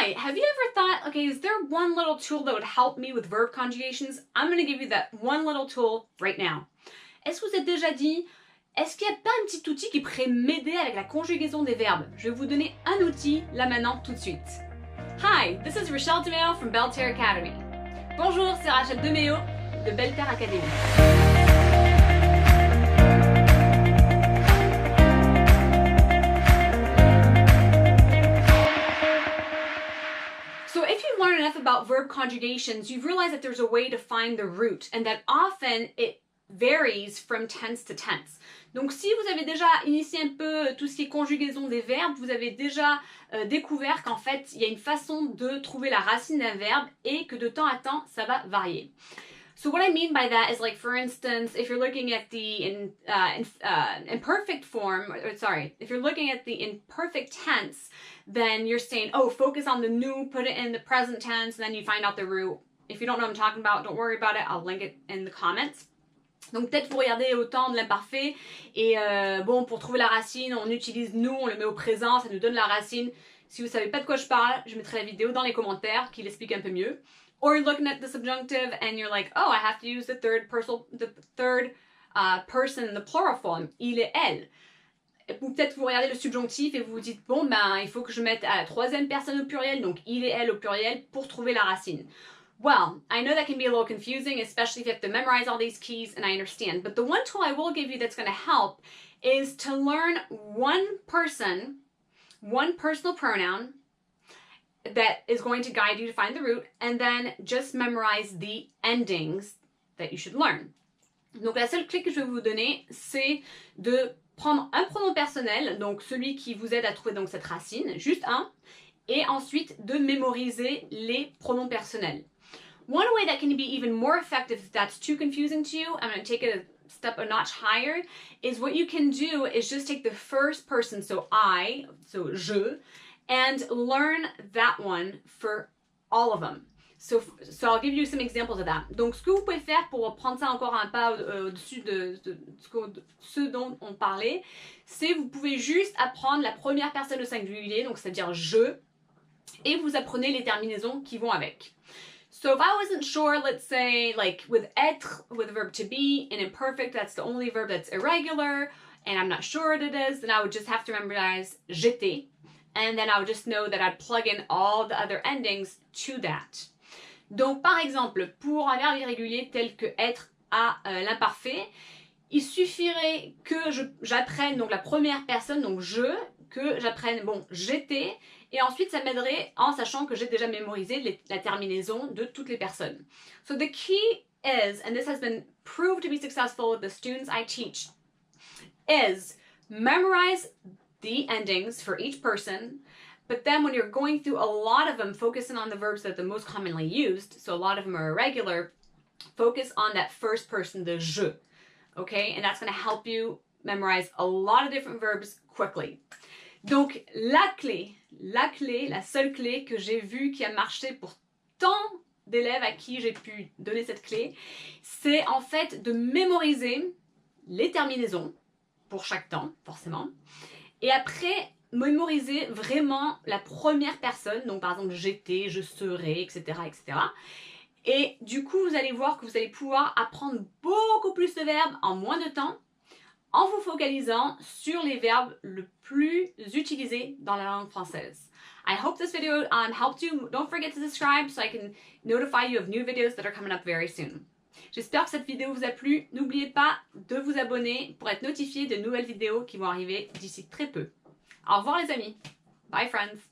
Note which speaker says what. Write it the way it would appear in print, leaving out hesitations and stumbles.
Speaker 1: Hi, have you ever thought, okay, is there one little tool that would help me with verb conjugations? I'm going to give you that one little tool right now. Est-ce que vous êtes déjà dit, est-ce qu'il n'y a pas un petit outil qui pourrait m'aider avec la conjugaison des verbes? Je vais vous donner un outil là maintenant tout de suite. Hi, this is Rachelle DeMeo from Belle Terre Academy. Bonjour, c'est Rachel DeMeo de Belle Terre Academy. So if you've learned enough about verb conjugations, you've realized that there's a way to find the root and that often it varies from tense to tense. Donc si vous avez déjà initié un peu tout ce qui est conjugaison des verbes, vous avez déjà découvert qu'en fait il y a une façon de trouver la racine d'un verbe et que de temps à temps ça va varier. So what I mean by that is, like, for instance, if you're looking at the imperfect form, or sorry, if you're looking at the imperfect tense, then you're saying, oh, focus on the new, put it in the present tense, and then you find out the root. If you don't know what I'm talking about, don't worry about it, I'll link it in the comments. Donc peut-être vous regardez au temps de l'imparfait et bon, pour trouver la racine, on utilise nous, on le met au présent, ça nous donne la racine. Si vous savez pas de quoi je parle, je mettrai la vidéo dans les commentaires qui l'explique un peu mieux. Or you're looking at the subjunctive and you're like, oh, I have to use the third person in the plural form. Il et elle. Ou peut-être vous regardez le subjonctif et vous vous dites, bon, ben, il faut que je mette à la troisième personne au pluriel, donc il et elle au pluriel, pour trouver la racine. Well, I know that can be a little confusing, especially if you have to memorize all these keys, and I understand. But the one tool I will give you that's going to help is to learn one personal pronoun that is going to guide you to find the root, and then just memorize the endings that you should learn. Donc la seule clé que je vais vous donner, c'est de prendre un pronom personnel, donc celui qui vous aide à trouver donc cette racine, juste un, et ensuite de mémoriser les pronoms personnels. One way that can be even more effective if that's too confusing to you, I'm going to take it a step a notch higher, is what you can do is just take the first person, so I, so je, and learn that one for all of them. So I'll give you some examples of that. Donc, ce que vous pouvez faire pour prendre ça encore un pas au-dessus de ce dont on parlait, c'est vous pouvez juste apprendre la première personne au singulier, donc c'est-à-dire je, et vous apprenez les terminaisons qui vont avec. So if I wasn't sure, let's say, like with être, with the verb to be, and imperfect, that's the only verb that's irregular, and I'm not sure what it is, then I would just have to memorize j'étais, and then I would just know that I'd plug in all the other endings to that. Donc, par exemple, pour un verbe irrégulier tel que être à l'imparfait, il suffirait que j'apprenne donc la première personne, donc je, que j'apprenne, bon, j'étais, et ensuite ça m'aiderait en sachant que j'ai déjà mémorisé la terminaison de toutes les personnes. So the key is, and this has been proved to be successful with the students I teach, is memorize the endings for each person, but then when you're going through a lot of them, focusing on the verbs that are the most commonly used, so a lot of them are irregular, focus on that first person, the je, okay? And that's going to help you memorize a lot of different verbs quickly. Donc, la seule clé que j'ai vue qui a marché pour tant d'élèves à qui j'ai pu donner cette clé, c'est en fait de mémoriser les terminaisons pour chaque temps, forcément, et après mémoriser vraiment la première personne, donc par exemple j'étais, je serai, etc., etc. Et du coup, vous allez voir que vous allez pouvoir apprendre beaucoup plus de verbes en moins de temps, en vous focalisant sur les verbes le plus utilisés dans la langue française. I hope this video helped you. Don't forget to subscribe so I can notify you of new videos that are coming up very soon. J'espère que cette vidéo vous a plu. N'oubliez pas de vous abonner pour être notifié de nouvelles vidéos qui vont arriver d'ici très peu. Au revoir les amis. Bye friends.